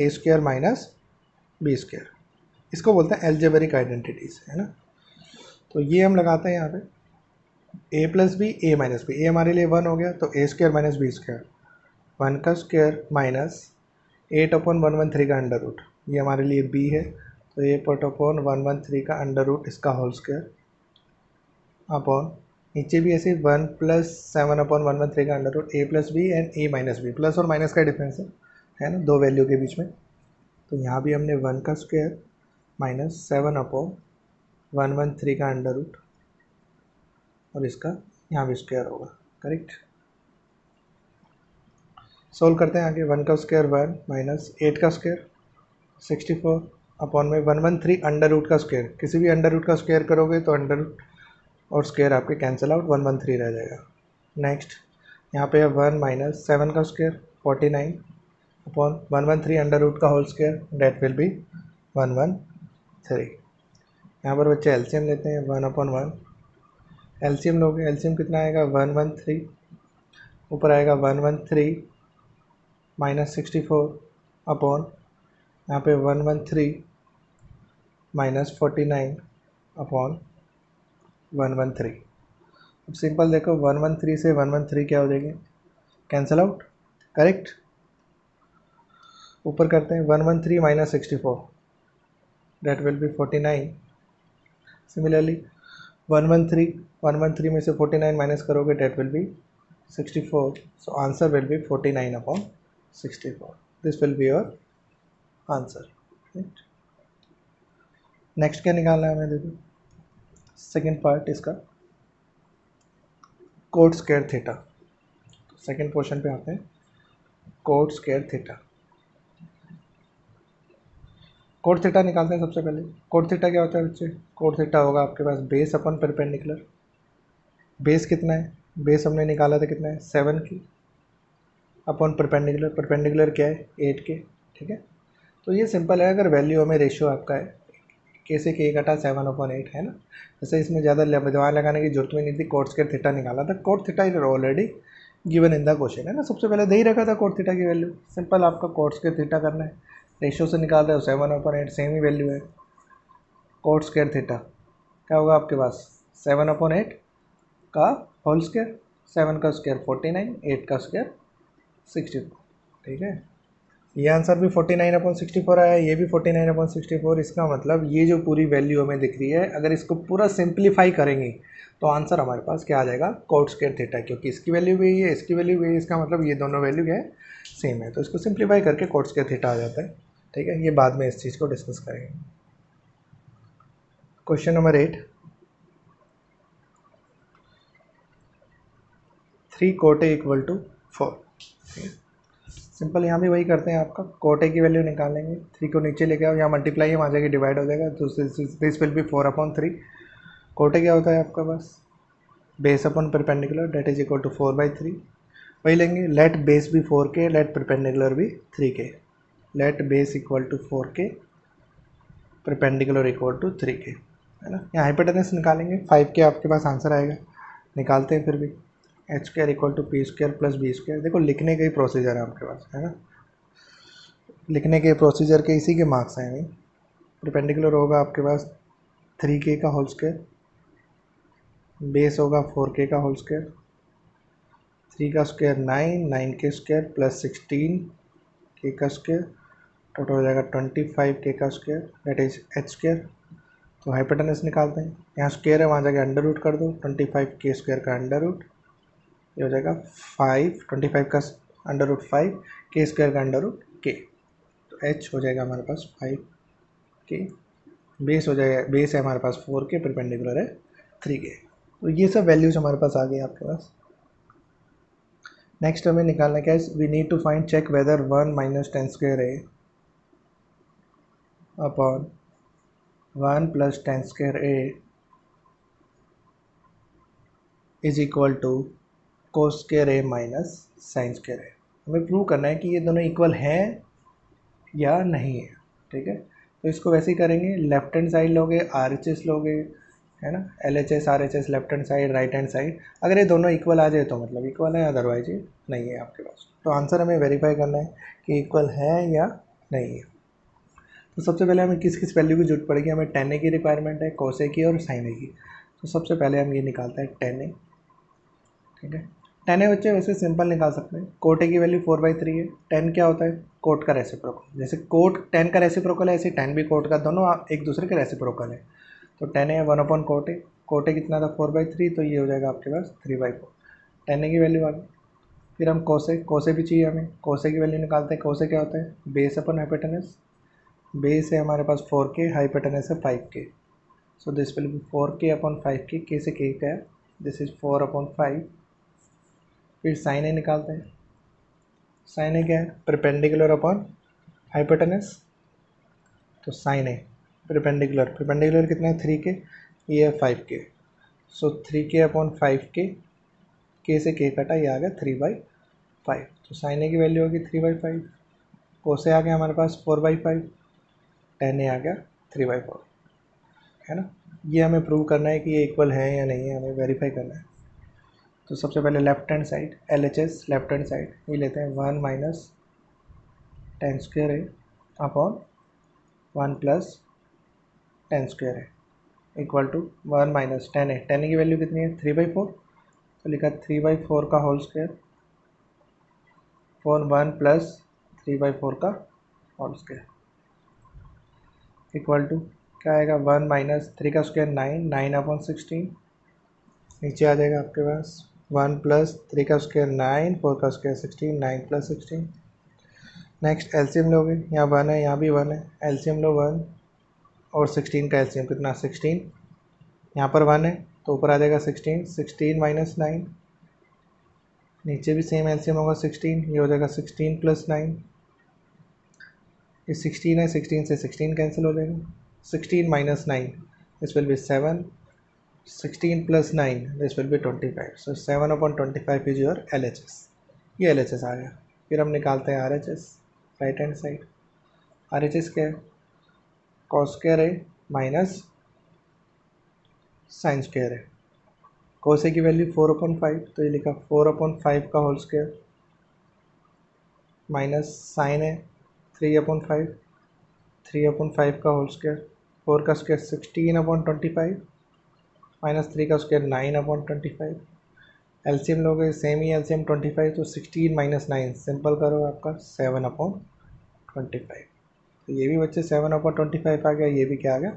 ए square minus B square, इसको बोलते हैं एल्जेब्रिक आइडेंटिटीज, है ना। तो ये हम लगाते हैं यहाँ पे ए प्लस बी ए माइनस बी, ए हमारे लिए 1 हो गया तो ए स्क्वायर माइनस बी स्क्वायर, 1 का स्क्वायर माइनस 8/113 का अंडर रूट, ये हमारे लिए बी है तो 8/113 का अंडर रूट इसका होल स्क्वायर अपॉन नीचे भी ऐसे 1 + 7/113 का under root A plus B and A minus B, plus और माइनस का डिफरेंस है ना दो वैल्यू के बीच में। तो यहाँ भी हमने 1 का स्क्वायर माइनस 7/113 का अंडर रूट और इसका यहाँ भी स्क्वायर होगा, करेक्ट। सोल्व करते हैं आगे, 1 का स्क्वायर 1 माइनस 8 का स्क्वायर 64 अपॉन में 113 अंडर रूट का स्क्वायर, किसी भी अंडर रूट का स्क्वायर करोगे तो अंडर रूट और स्क्वायर आपके कैंसिल आउट, 113 रह जाएगा। नेक्स्ट यहाँ पे है 1 माइनस 7 का स्क्वायर 49 अपॉन 113 अंडर रूट का whole square, that will be 113। यहाँ पर बच्चे एलसीएम लेते हैं, 1/1 एलसीएम लोगे, एलसीएम कितना आएगा 113, ऊपर आएगा 113 माइनस 64 अपॉन यहाँ पे 113 माइनस 49 अपॉन 113। अब सिंपल देखो 113 से 113 क्या हो जाएंगे, कैंसिल आउट, करेक्ट। ऊपर करते हैं 113 minus 64, that will be 49। Similarly 113 में से 49 माइनस करोगे that will be 64, so answer will be 49/64, this will be your answer. Next क्या निकालना है हमें, देखो सेकेंड पार्ट इसका cot square theta. Second question पे आते हैं, cot square theta. Cot theta निकालते हैं सबसे पहले। कोट थीटा क्या होता है बच्चे, कोट थीटा होगा आपके पास बेस अपन परपेंडिकुलर, बेस कितना है, बेस हमने निकाला था कितना है 7 की, अपन परपेंडिकुलर, परपेंडिकुलर क्या है 8 के, ठीक है। तो ये सिंपल है, अगर वैल्यू हमें रेशियो आपका है कैसे के 7/8 है ना, जैसे इसमें ज़्यादा दिमाग लगाने की जरूरत भी नहीं थी, कोट स्क्वायर थीटा निकाला था। Cot theta is already given in the question, है ना, सबसे पहले दे ही रखा था कोट थीटा की वैल्यू। सिंपल आपका कोट स्क्वायर थीटा करना है, रेशियो से निकाल रहे हो 7/8, सेम ही वैल्यू है। कोट स्क्वायर थीटा क्या होगा आपके पास 7/8 का होल स्क्वायर, 7 का स्क्वायर 49, 8 का स्क्वायर 64, ठीक है। ये आंसर भी 49/64 आया, ये भी 49/64। इसका मतलब ये जो पूरी वैल्यू हमें दिख रही है, अगर इसको पूरा सिंप्लीफाई करेंगे तो आंसर हमारे पास क्या आ जाएगा, कोट स्क्वायर थीटा, क्योंकि इसकी वैल्यू भी है, इसकी वैल्यू भी है, इसका मतलब ये दोनों वैल्यू क्या है, सेम है। तो इसको सिंप्लीफाई करके कोट स्क्वायर थीटा आ जाता है, ठीक है। ये बाद में इस चीज़ को डिस्कस करेंगे। क्वेश्चन नंबर 8, 3 कोट ए = 4, ठीक है। सिंपल यहाँ भी वही करते हैं, आपका कोट ए की वैल्यू निकालेंगे, 3 को नीचे लेके आओ, यहाँ मल्टीप्लाई है, आ जाएगी डिवाइड हो जाएगा, तो this will be 4/3। Cot A क्या होता है आपका पास base upon perpendicular, that is equal to 4/3। वही लेंगे, लेट बेस भी 4K, लेट परपेंडिकुलर भी 3K, let base equal to 4K, perpendicular equal to 3K, है ना। यहाँ हाइपोटेनस निकालेंगे, 5K आपके पास आंसर आएगा, निकालते हैं फिर भी। h² = p² + b²। देखो लिखने का ही प्रोसीजर है आपके पास, है ना, लिखने के प्रोसीजर के इसी के मार्क्स हैं। नहीं, परपेंडिकुलर होगा आपके पास 3K का होल स्क्वायर, बेस होगा 4K का होल स्क्वायर, 3 का square 9, 9K square plus 16K का स्क्वायर, टोटल हो जाएगा 25K का स्क्वायर, दैट इज h²। तो हाइपोटेनस निकालते हैं, यहाँ स्क्वायर है, वहाँ जाके अंडर रूट कर दो, 25K स्क्वायर का अंडर रूट, ये हो जाएगा 5, 25 का अंडर रूट 5, K स्क्वायर का अंडर रूट K, तो h हो जाएगा हमारे पास 5K, बेस हो जाएगा, बेस है हमारे पास 4K, परपेंडिकुलर है 3K। तो ये सब वैल्यूज हमारे पास आ गई आपके पास। नेक्स्ट हमें निकालना क्या है, we need to find check whether 1 - 10² a upon 1 + 10² a is equal to cos² a minus sin² a। हमें प्रूव करना है कि ये दोनों इक्वल हैं या नहीं है, ठीक है। तो इसको वैसे ही करेंगे, लेफ्ट हैंड साइड लोगे RHS लोगे, है ना, LHS RHS left hand side, right hand side, अगर ये दोनों इक्वल आ जाए तो मतलब इक्वल है, अदरवाइज ये नहीं है आपके पास। तो आंसर हमें वेरीफाई करना है कि इक्वल है या नहीं है। तो सबसे पहले हमें किस किस वैल्यू की जरूरत पड़ेगी, हमें tan a की रिक्वायरमेंट है, cos a की और sin a की। तो सबसे पहले हम ये निकालते हैं tan a, ठीक है। tan a बच्चे वैसे सिंपल निकाल सकते हैं, cot a की वैल्यू 4/3 है। tan क्या होता है, कोट का रेसिप्रोकल, जैसे कोट tan का रेसिप्रोकल है ऐसे tan भी कोट का, दोनों एक दूसरे के रेसिप्रोकल है। तो tan a 1/cot a, cot a कितना था 4/3, तो ये हो जाएगा आपके पास 3/4। tan a की वैल्यू आ गई। फिर हम cos a भी चाहिए हमें, cos a की वैल्यू निकालते हैं। cos a क्या होता है, बेस अपन हाइपोटेनस, बेस है हमारे पास 4k, हाइपोटेनस है 5k। So this will B 4k/5k, k से k का है, दिस इज 4/5। फिर साइन ए निकालते हैं। साइन ए क्या है, परपेंडिकुलर अपॉन हाइपोटेनस, तो साइन ए परपेंडिकुलर कितना है 3k, ये है 5k। सो 3k/5k, k से k कटा, ये आ गया 3/5। तो साइन ए की वैल्यू होगी 3/5, कोस ए आ गया हमारे पास 4/5, tan ए आ गया 3/4, है ना। ये हमें प्रूव करना है कि ये इक्वल है या नहीं है, हमें वेरीफाई करना है। तो सबसे पहले left hand side LHS, left hand side ये लेते हैं 1 माइनस tan स्क्वायर है अपॉन 1 प्लस tan स्क्वायर है equal to 1 minus tan A. tan A की वैल्यू कितनी है 3/4, तो लिखा 3/4 का होल स्क्वायर, 1 प्लस 3/4 का होल स्क्वायर इक्वल टू क्या आएगा, 1 माइनस 3 का स्क्वायर 9/16, नीचे आ जाएगा आपके पास 1 प्लस 3 का स्क्वायर 9, 4 का स्क्वायर 16, 9 प्लस 16। नेक्स्ट एलसीएम लोगे, यहाँ 1 है यहाँ भी 1 है, एलसीएम लो 1 और 16 का एलसीएम कितना 16, यहाँ पर 1 है तो ऊपर आ जाएगा 16, 16 माइनस 9, नीचे भी सेम एलसीएम होगा 16, ये हो जाएगा 16 प्लस 9, ये 16 है, 16 से 16 कैंसिल हो जाएगा, 16 minus 9, this will B 7, 16 plus 9, this will be 25, so 7/25 is your LHS। ये LHS आ गया। फिर हम निकालते हैं RHS, right hand side. RHS क्या है, cos स्क्वायर है माइनस साइन स्क्वायर है। cos a की वैल्यू 4/5, तो ये लिखा 4/5 का होल स्क्वायर माइनस साइन है 3/5, 3/5 का होल स्क्वायर, 4 का स्क्वायर 16/25 माइनस 3 का स्क्वायर 9/25। एलसीएम लोगे सेम ही एलसीएम 25, तो 16 माइनस 9 सिंपल करो आपका 7/25। तो ये भी बच्चे 7/25 आ गया, ये भी क्या आ गया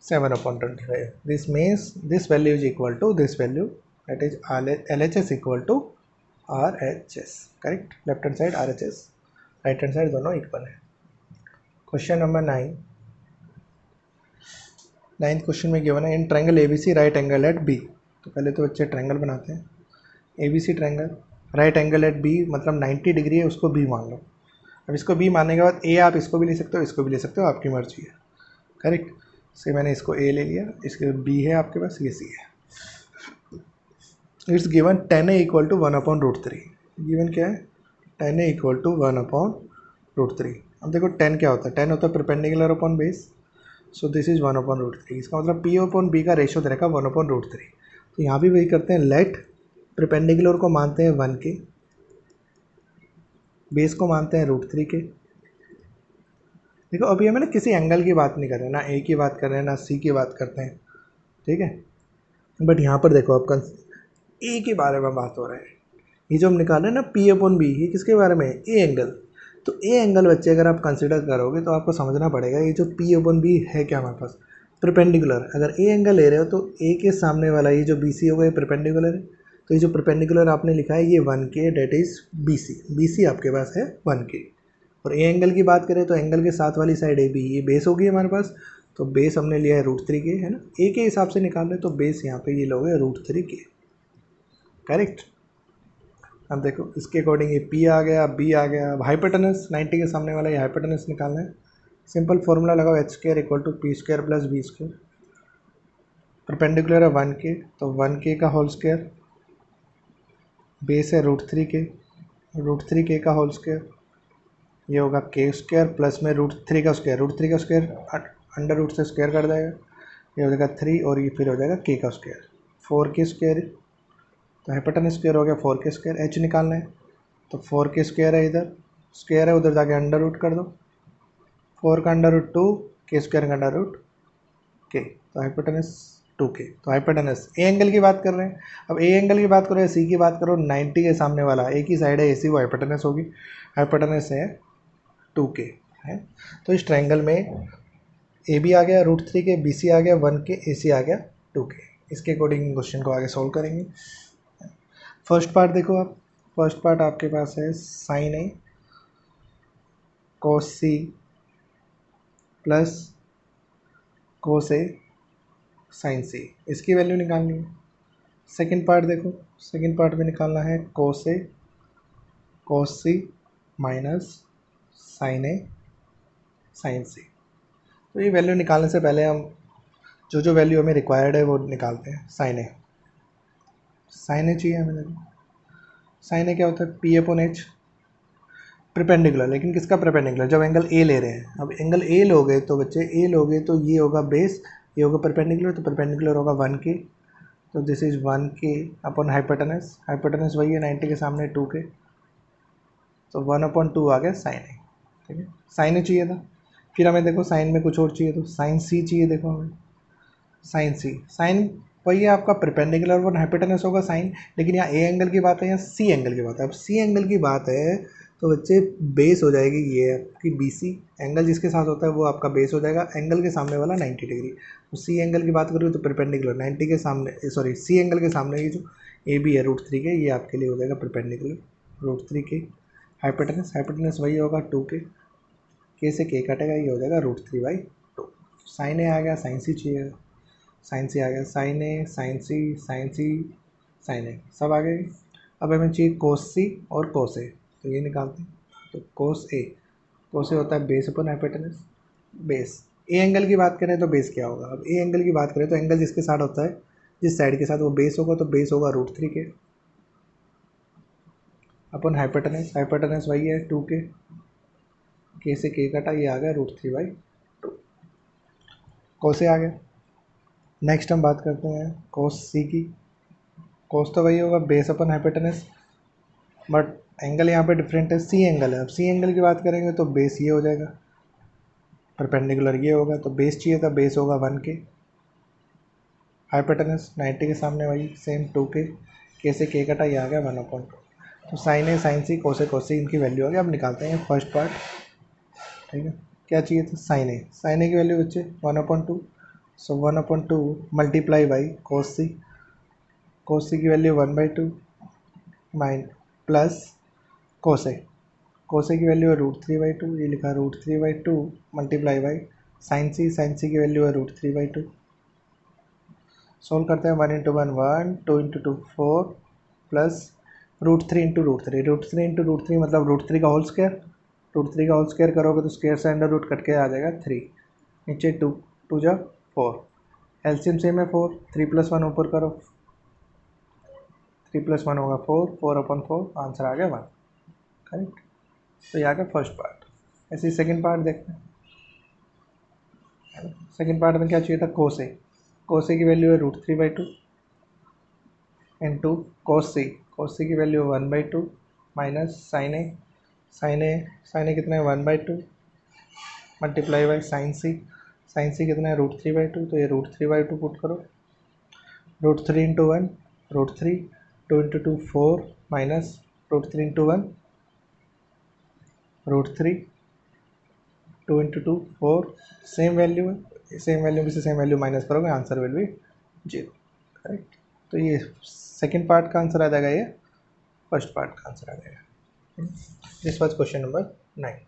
7/25। This means this value is equal to this value, that is LHS equal to RHS। Correct, left hand side RHS, right hand side दोनों इक्वल है। क्वेश्चन नंबर 9th क्वेश्चन में गिवन है in triangle ABC right angle at B। तो पहले तो बच्चे triangle बनाते हैं, ABC triangle, right angle at B मतलब 90 डिग्री है, उसको B मान लो। अब इसको B मानने के बाद A आप इसको भी ले सकते हो, इसको भी ले सकते हो, आपकी मर्जी है। करेक्ट, से मैंने इसको A ले लिया, इसके B है आपके पास, ये C है। It's given tan A equal to 1/√3। Given क्या है, tan A इक्वल टू 1/√3। अब देखो tan क्या होता है, tan होता है perpendicular upon base, so this is 1/√3। इसका मतलब P/B का रेशियो दे रखा 1/√3। तो यहाँ भी वही करते हैं, लेट परपेंडिकुलर को मानते हैं 1 के, बेस को मानते हैं √3 के। देखो अभी हमें ना किसी एंगल की बात नहीं कर रहे हैं, ना ए की बात कर रहे हैं ना सी की बात करते हैं, ठीक है। बट यहाँ पर देखो आपका ए के बारे में बात हो रहा है, ये जो हम निकाल रहे हैं ना P/B, ये किसके बारे में है, ए एंगल। तो ए एंगल बच्चे अगर आप कंसिडर करोगे तो आपको समझना पड़ेगा ये जो P/B है क्या हमारे पास परपेंडिकुलर। अगर ए एंगल ले रहे हो तो ए के सामने वाला ये जो BC होगा ये परपेंडिकुलर है, तो ये जो परपेंडिकुलर आपने लिखा है ये 1K, डेट इज BC आपके पास है 1K। और ए एंगल की बात करें तो एंगल के साथ वाली साइड AB, ये बेस होगी हमारे पास, तो बेस हमने लिया है √3K, है ना। ए के हिसाब से निकाल रहे तो बेस यहाँ पे ये लोगे √3K। करेक्ट, अब देखो इसके अकॉर्डिंग ये P आ गया, B आ गया। अब हाइपोटेनस 90 के सामने वाला ये हाइपोटेनस निकालना है, सिंपल फॉर्मूला लगाओ h² equal to P² plus B²। Perpendicular है 1K, तो 1K का होल स्क्वायर, बेस है √3K, √3K का होल स्क्वायर, ये होगा K² प्लस में √3 का स्क्वायर, √3 का स्क्वायर अंडर रूट से स्क्वायर कर जाएगा, ये हो जाएगा 3 और ये फिर हो जाएगा K का स्क्वायर, 4K²। तो हाइपोटेनस स्क्वायर हो गया 4K²। H निकालना है तो 4K² है, इधर स्क्वायर है, उधर जाके अंडर रूट कर दो, 4 का अंडर रूट 2, के स्क्वायर का अंडर रूट के, तो हाइपोटेनस 2k। तो हाइपोटेनस ए एंगल की बात कर रहे हैं। अब ए एंगल की बात करो या सी की बात करो, 90 के सामने वाला एक ही साइड है ए सी, वो हाइपोटेनस होगी। हाइपोटेनस है 2k है। तो इस ट्रायंगल में ए बी आ गया √3 के, बी सी आ गया 1k, ए सी आ गया 2k। इसके अकॉर्डिंग क्वेश्चन को आगे सॉल्व करेंगे। फर्स्ट पार्ट देखो आप, फर्स्ट पार्ट आपके पास है साइन ए cos सी प्लस cos ए साइन सी, इसकी वैल्यू निकालनी है। सेकंड पार्ट देखो, सेकंड पार्ट में निकालना है cos ए cos सी माइनस साइन ए साइन सी। तो ये वैल्यू निकालने से पहले हम जो वैल्यू हमें रिक्वायर्ड है वो निकालते हैं। साइन ए चाहिए हमें। देखो साइन ए क्या होता है, पी अपॉन एच, परपेंडिकुलर। लेकिन किसका परपेंडिकुलर, जब एंगल ए ले रहे हैं। अब एंगल ए लोगे तो बच्चे, ए लोगे तो ये होगा बेस, ये होगा परपेंडिकुलर, तो परपेंडिकुलर होगा 1k, तो this is 1k upon hypotenuse. Hypotenuse वही है 90 के सामने 2k, तो 1/2 आ गया साइन ए। ठीक है, साइन ए चाहिए था। फिर हमें देखो साइन में कुछ और चाहिए, तो साइन सी चाहिए। देखो हमें साइन सी, साइन वही है आपका परपेंडिकुलर वन, हाइपोटेनस होगा साइन। लेकिन यहाँ ए एंगल की बात है, यहाँ सी एंगल की बात है। अब सी एंगल की बात है तो बच्चे बेस हो जाएगी ये आपकी बी सी, एंगल जिसके साथ होता है वो आपका बेस हो जाएगा, एंगल के सामने वाला 90 डिग्री। तो सी एंगल की बात करूँ तो परपेंडिकुलर 90 के सामने, सॉरी सी एंगल के सामने ये जो ए बी है √3 के, ये आपके लिए हो जाएगा परपेंडिकुलर √3 के। हाइपोटेनस, हाइपोटेनस वही होगा 2k, के से के कटेगा, ये हो जाएगा √3/2। साइन ए आ गया, साइन सी चाहिए, साइन सी आ गया, साइन ए साइन सी साइन सी साइन ए सब आ गए। अब हमें चाहिए कोस सी और कोस ए, तो ये निकालते हैं। तो कोस ए होता है base upon hypotenuse, base. A angle की बात करें तो बेस क्या होगा, अब ए एंगल की बात करें तो एंगल जिसके साथ होता है, जिस साइड के साथ वो बेस होगा, तो बेस होगा √3 के अपन हाइपोटेनस। हाइपोटेनस वही है 2k, के से के कटा, ये आ गया √3/2। कोस ए आ गया। नेक्स्ट हम बात करते हैं कोस सी की। कोस तो वही होगा base upon hypotenuse, but angle यहाँ पे डिफरेंट है, सी एंगल है। अब सी एंगल की बात करेंगे तो बेस ये हो जाएगा, परपेंडिकुलर ये होगा, तो बेस चाहिए था, बेस होगा 1k, हाइपोटेनस 90 के सामने वही सेम 2k, के से के कटा, ये आ गया 1/2। तो साइन ए साइन सी कोस ए इनकी वैल्यू आ गई। अब निकालते हैं फर्स्ट पार्ट। ठीक है, क्या चाहिए था, साइन ए की वैल्यू बच्चे 1/2, सो 1/2 मल्टीप्लाई बाई कोस सी की वैल्यू 1/2 माइन प्लस कोस ए की वैल्यू है √3/2, ये लिखा √3/2 मल्टीप्लाई बाई साइन सी की वैल्यू है √3/2। सोल्व करते हैं, 1 × 1 1, 2 × 2 4 प्लस √3 × √3, √3 × √3 मतलब √3 का होल स्क्वायर। √3 का होल स्क्वायर करोगे तो स्क्वायर से अंडर रूट कट के आ जाएगा 3, नीचे 2 2 जा 4, एलसीएम सेम है 4, 3 + 1 ऊपर करो, 3 + 1 होगा 4, 4/4, आंसर आ गया 1। करेक्ट, तो ये आ गया फर्स्ट पार्ट। ऐसे ही सेकंड पार्ट देखते हैं। सेकंड पार्ट में क्या चाहिए था, कोस ए की वैल्यू है √3/2 इंटू कोस सी की वैल्यू 1/2 माइनस साइन ए कितना है 1/2 मल्टीप्लाई बाई साइन सी कितना है √3/2, तो ये √3/2 पुट करो, √3 × 1 √3, 2 × 2 4 माइनस √3 × 1 √3, 2 × 2 4, सेम वैल्यू है, सेम वैल्यू में से सेम वैल्यू माइनस करोगे, आंसर विल बी 0। करेक्ट, तो ये सेकंड पार्ट का आंसर आ जाएगा, ये फर्स्ट पार्ट का आंसर आ जाएगा। This was question number 9।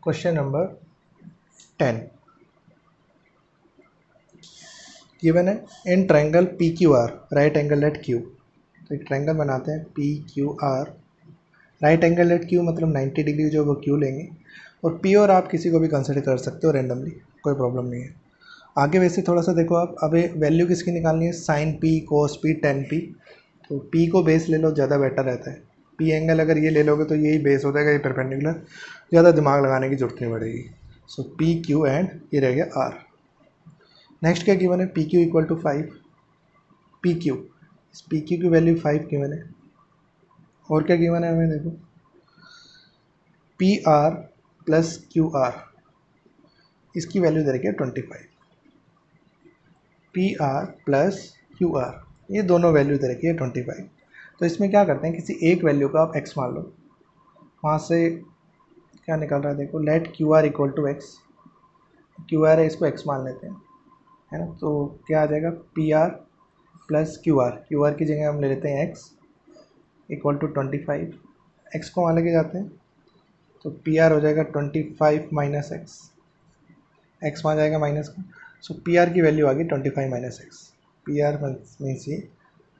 Question number 10 given है, in triangle P Q R right angle at Q. तो एक ट्रायंगल बनाते हैं P Q R, right angle at Q मतलब 90 डिग्री जो वो क्यू लेंगे, और पी और आप किसी को भी कंसिडर कर सकते हो रैंडमली, कोई प्रॉब्लम नहीं है। आगे वैसे थोड़ा सा देखो आप, अब वैल्यू किसकी निकालनी है, sign P cos P ten P. तो पी को बेस ले लो, ज़्यादा बेटर रहता है। पी एंगल अगर ये ले लोगे तो यही बेस हो जाएगा, ये परपेंडिकुलर, ज़्यादा दिमाग लगाने की जरूरत नहीं पड़ेगी। सो पी क्यू एंड ये रह गया आर। नेक्स्ट क्या गिवन है, P Q equal to 5, P Q की वैल्यू 5 गिवन है। और क्या गिवन है हमें देखो, P R plus Q R, इसकी वैल्यू दे रखी है 25। P R plus Q R, ये दोनों वैल्यू दे रखी है 25। तो इसमें क्या करते हैं, किसी एक वैल्यू का आप x मान लो, वहाँ से क्या निकल रहा है देखो, let Q R equal to x, Q R है इसको x मान लेते हैं, है ना। तो क्या आ जाएगा, P R plus Q are की जगह हम ले लेते हैं x इक्वल टू 25, x को वहाँ लेके जाते हैं तो पी आर हो जाएगा 25 माइनस एक्स वहाँ जाएगा माइनस का, सो पी आर की वैल्यू आ गई 25 minus x, P R means ये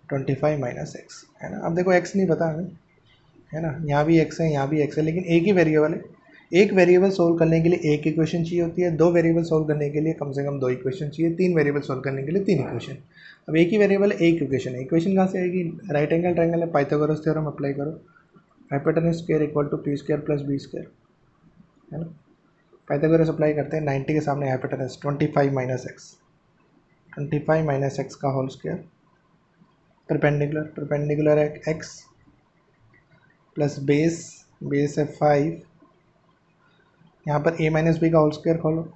25 माइनस एक्स, है ना। अब देखो x नहीं पता हमें, है ना, यहाँ भी x है यहाँ भी x है, लेकिन एक ही वेरिएबल है। एक वेरिएबल सोल्व करने के लिए एक इक्वेशन चाहिए होती है, दो वेरिएबल सोल्व करने के लिए कम से कम दो इक्वेशन चाहिए, तीन वेरिएबल सोल्व करने के लिए तीन इक्वेशन। अब एक ही वेरिएबल है, एक इक्वेशन है, इक्वेशन कहाँ से आएगी, राइट एंगल ट्रायंगल है, पाइथागोरस थ्योरम अप्लाई करो, hypotenuse square equal to P square plus B square, है ना। पाइथागोरस अप्लाई करते हैं, 90 के सामने hypotenuse 25 minus x, 25 minus x का होल स्क्वायर, परपेंडिकुलर है एक्स प्लस बेस है 5, यहाँ पर a माइनस बी का होल स्क्वायर खोलो,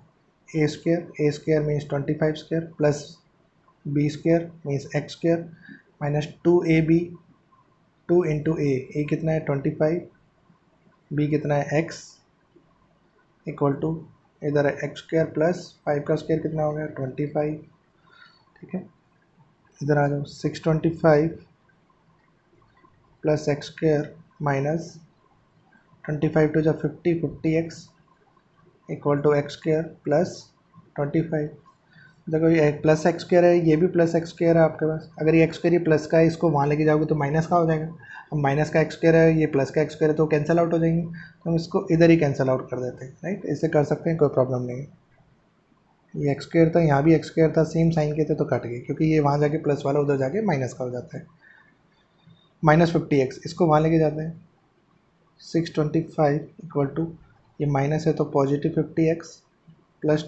a square means 25 square plus B square means x square minus 2ab, 2 into ए कितना है 25, बी कितना है x इक्वल टू इधर है एक्स स्क्वायर प्लस 5 का स्क्वायर कितना हो गया 25, ठीक है। इधर आ जाओ 625 प्लस एक्स स्क्वायर माइनस 25 टू जा 50x equal to x square plus 25। देखो ये प्लस एक्स स्क्वायर है, ये भी प्लस एक्स स्क्वायर है आपके पास, अगर ये एक्स स्क्वायर ये प्लस का है, इसको वहाँ लेके जाओगे तो माइनस का हो जाएगा। अब माइनस का एक्स स्क्वायर है, ये प्लस का एक्स स्क्वायर है, तो कैंसिल आउट हो जाएंगे, तो हम इसको इधर ही कैंसिल आउट कर देते हैं, राइट। इसे कर सकते हैं, कोई प्रॉब्लम नहीं है। ये एक्स स्क्वायर था, यहाँ भी एक्स स्क्वायर था, सेम साइन के थे तो कट गए, क्योंकि ये वहाँ जाके प्लस वाला उधर जाके माइनस का हो जाता है। माइनस 50x इसको वहाँ लेके जाते हैं, 625 इक्वल टू, ये माइनस है तो पॉजिटिव 50x प्लस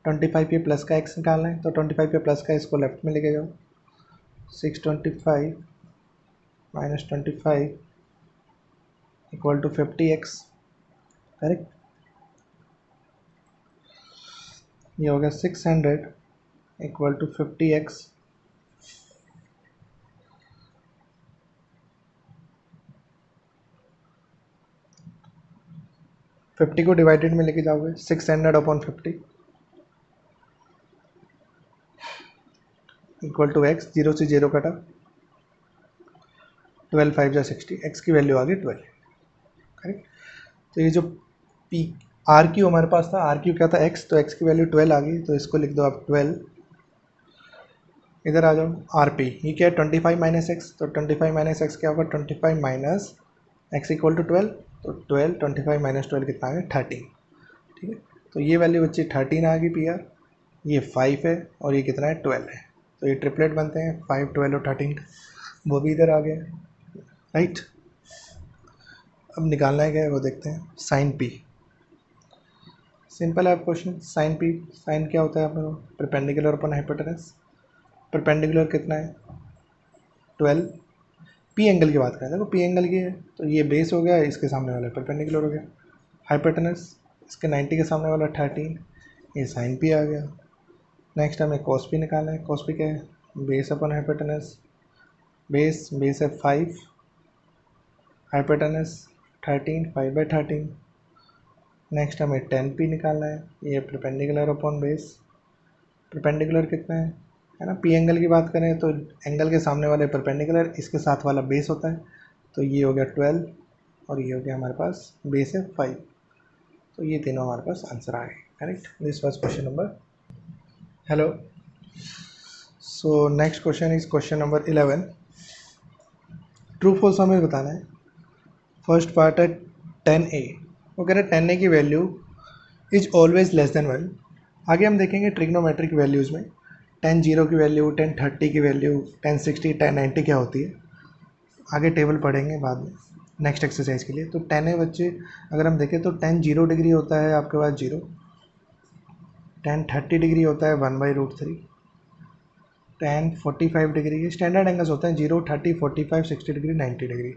25 पे प्लस का x निकालना है, तो 25 पे प्लस का इसको लेफ्ट में लेके जाओ, 625 minus 25 equal to 50x, correct. ये हो गया 600 इक्वल टू 50x, फिफ्टी को डिवाइडेड में लेके जाओगे 600 upon 50 equal to x, zero से जीरो कटा, 12 5 जा 60, एक्स की वैल्यू आ गई 12, करेक्ट। तो ये जो पी आर क्यू हमारे पास था, आर क्यू क्या था एक्स, तो एक्स की वैल्यू 12 आ गई, तो इसको लिख दो आप 12। इधर आ जाओ आर पी, ये क्या है 25 माइनस एक्स, तो 25 माइनस एक्स क्या होगा 25 माइनस एक्स इक्वल टू 12, तो 12 25 माइनस 12 कितना आ गया 13, ठीक है। तो ये वैल्यू बच्ची 13 आ गई पी आर, ये 5 है और ये कितना है 12 है, तो ये ट्रिपलेट बनते हैं 5 12 और 13 का, वो भी इधर आ गया, राइट। अब निकालना है क्या है वो देखते हैं, साइन पी, सिंपल है क्वेश्चन। साइन पी, साइन क्या होता है अपने को, परपेंडिकुलर अपन हाइपोटेनस, परपेंडिकुलर कितना है 12, पी एंगल की बात करें, देखो पी एंगल की है तो ये बेस हो गया, इसके सामने वाला परपेंडिकुलर हो गया, हाइपोटेनस इसके 90 के सामने वाला 13, ये साइन पी आ गया। नेक्स्ट हमें कॉस पी निकालना है, कॉस पी क्या है, बेस अपन हाइपोटेनस, बेस है 5, हाइपोटेनस 13, 5/13। नेक्स्ट हमें 10 पी निकालना है, ये परपेंडिकुलर अपॉन बेस, परपेंडिकुलर कितना है ना, पी एंगल की बात करें तो एंगल के सामने वाले परपेंडिकुलर, इसके साथ वाला बेस होता है, तो ये हो गया 12 और ये हो गया हमारे पास बेस है 5, तो ये तीनों हमारे पास आंसर आ गए, correct. This was question number, hello. So next question is question number 11, true false हमें बताना है। फर्स्ट पार्ट है 10a, वो कह रहे हैं 10a की value is always less than 1। आगे हम देखेंगे ट्रिग्नोमेट्रिक वैल्यूज़ में 10 0 की वैल्यू, 10 30 की वैल्यू, 10 60 10 90 क्या होती है, आगे टेबल पढ़ेंगे बाद में नेक्स्ट एक्सरसाइज के लिए। तो 10a बच्चे अगर हम देखें तो 10 0 डिग्री होता है आपके पास 0, 10 30 डिग्री होता है 1/√3, 10 45 डिग्री, ये स्टैंडर्ड एंगल्स होते हैं 0 30 45 60 डिग्री 90 डिग्री।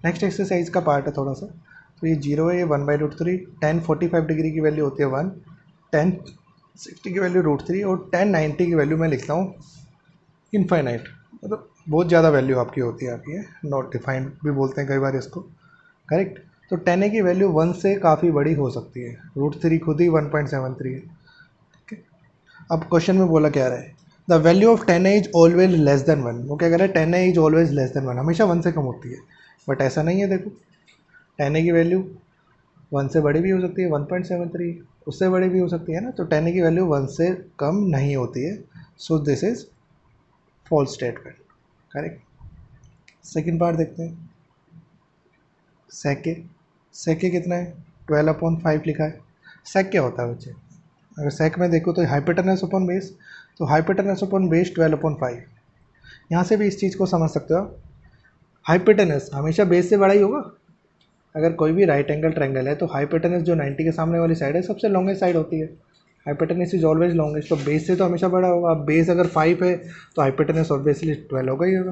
नेक्स्ट एक्सरसाइज का पार्ट है थोड़ा सा, तो ये 0 है, ये 1/√3। 10 45 डिग्री की वैल्यू होती है 1, 10 60 की वैल्यू √3 और 10 90 की वैल्यू मैं लिखता हूँ इनफाइनाइट। मतलब बहुत ज़्यादा वैल्यू आपकी होती है, आपकी नॉट डिफाइंड भी बोलते हैं कई बार इसको, करेक्ट। तो 10a की वैल्यू 1 से काफ़ी बड़ी हो सकती है, √3 खुद ही 1.73 है, ठीक है। अब क्वेश्चन में बोला क्या रहा है, the value of 10a is always less than 1। वो क्या कह रहा है, 10a is always less than 1, हमेशा 1 से कम होती है। बट ऐसा नहीं है, देखो 10a की वैल्यू 1 से बड़ी भी हो सकती है, 1.73 उससे बड़ी भी हो सकती है ना। तो 10a की वैल्यू 1 से कम नहीं होती है, so this is false statement, correct. Second part देखते हैं, सेके कितना है, 12/5 लिखा है। सेक क्या होता है बच्चे, अगर सेक में देखो तो हाइपोटेनस अपॉन बेस, तो हाइपोटेनस अपॉन बेस 12/5। यहाँ से भी इस चीज़ को समझ सकते हो, हाइपोटेनस हमेशा बेस से बड़ा ही होगा। अगर कोई भी राइट एंगल ट्रायंगल है तो हाइपोटेनस जो 90 के सामने वाली साइड है सबसे लॉन्गेस्ट साइड होती है, हाइपोटेनस इज ऑलवेज लॉन्गेस्ट, तो बेस से तो हमेशा बड़ा होगा। अब बेस अगर 5 है तो हाइपोटेनस ऑब्वियसली 12 होगा ही होगा,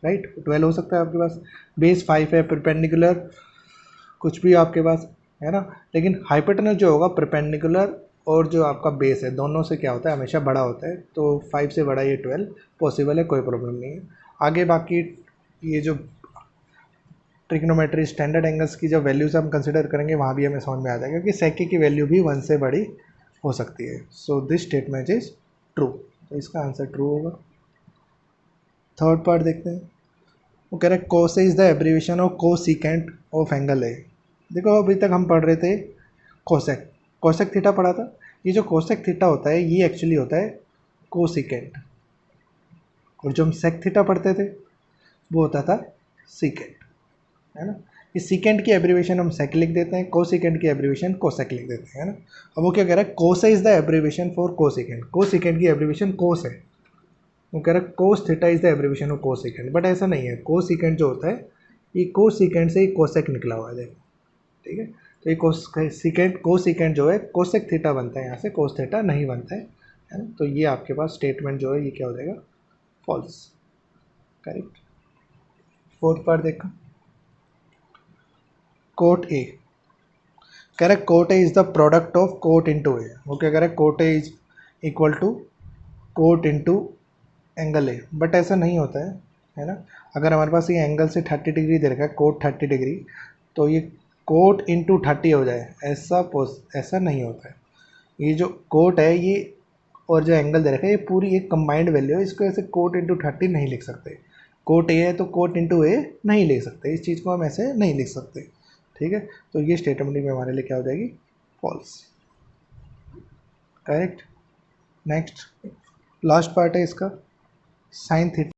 राइट। 12 हो सकता है आपके पास, बेस 5 है, परपेंडिकुलर कुछ भी आपके पास है ना, लेकिन हाइपोटेनस जो होगा परपेंडिकुलर और जो आपका बेस है दोनों से क्या होता है, हमेशा बड़ा होता है। तो 5 से बड़ा ये 12 पॉसिबल है, कोई प्रॉब्लम नहीं है। आगे बाकी ये जो ट्रिग्नोमेट्री स्टैंडर्ड एंगल्स की जब वैल्यूज हम कंसिडर करेंगे वहाँ भी हमें समझ में आ जाएगा कि सेके की वैल्यू भी 1 से बड़ी हो सकती है। So this statement is true, तो इसका आंसर ट्रू होगा। थर्ड पार्ट देखते हैं, वो कह रहे हैं cos is the abbreviation of cosecant of angle है। देखो अभी तक हम पढ़ रहे थे कोसेक, कोसेक थीटा पढ़ा था। ये जो कोसेक थीटा होता है ये एक्चुअली होता है कोसिकेंट, और जो हम सेक थीटा पढ़ते थे वो होता था सीकेंट, है ना। ये सीकेंट की एब्रीविएशन हम सेक लिख देते हैं, कोसिकेंट की एब्रीविएशन कोसेक लिख देते हैं, है ना। अब वो क्या कह रहा है, cos is the abbreviation for cosecant, cosecant की एब्रीविएशन कोस है। वो कह रहा है cos theta is the abbreviation of cosecant, but ऐसा नहीं है। कोसिकेंट जो होता है ये कोसिकेंट से ही कोसेक निकला हुआ है, देखो, ठीक है। तो ये कोसिकेंट जो है कोसेक थीटा बनता है, यहाँ से कोस थीटा नहीं बनता है ना। तो ये आपके पास स्टेटमेंट जो है ये क्या हो जाएगा, फॉल्स, करेक्ट। फोर्थ पार्ट देखो, कोट ए कह रहा है cot A is the product of cot into A. वो क्या कह रहा है, cot A is equal to cot into angle A, but ऐसा नहीं होता है ना। अगर हमारे पास ये एंगल से 30 डिग्री दे रखा है, कोट 30 डिग्री, तो ये कोट इंटू 30 हो जाए, ऐसा नहीं होता है। ये जो कोट है ये और जो एंगल दे रखा है ये पूरी एक कंबाइंड वैल्यू है, इसको ऐसे कोट इंटू 30 नहीं लिख सकते। कोट ए है तो कोट इंटू ए नहीं लिख सकते, इस चीज़ को हम ऐसे नहीं लिख सकते, ठीक है। तो ये स्टेटमेंट में हमारे लिए क्या हो जाएगी, false, correct. Next last part है इसका, साइन थीटा